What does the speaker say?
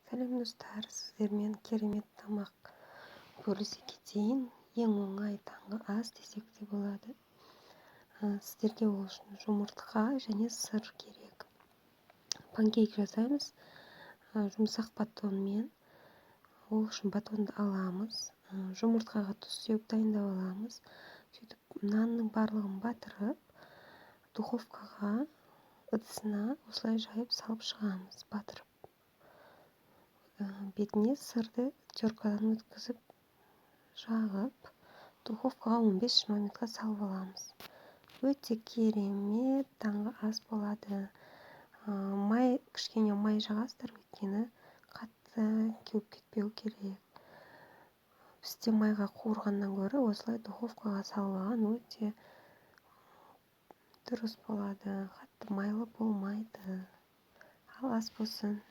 Сәлем достар, сіздермен керемет тамақ бөлісе кетейін. Ең оңай таңғы ас десек те болады. Сіздерге ол үшін жұмыртқа және сыр керек. Панкейк жасаймыз жұмсақ батонмен. Ол үшін батонды аламыз. Жұмыртқаға тұз сеуіп дайындап аламыз. Сөйтіп нанның барлығын батырып, духовкаға ыдысына осылай жайып салып шығамыз, батырып. Бетіне сырды теркадан өткізіп, жағып, духовкаға 15-20 минутқа салып аламыз. Өте керемет таңғы ас болады. Кішкене май жағасыздар, өйткені қатты кеуіп кетпеу керек. Бізде майға қуырғаннан гөрі осылай духовкаға салып алған өте дұрыс болады. Қатты майлы болмайды. Ал ас болсын.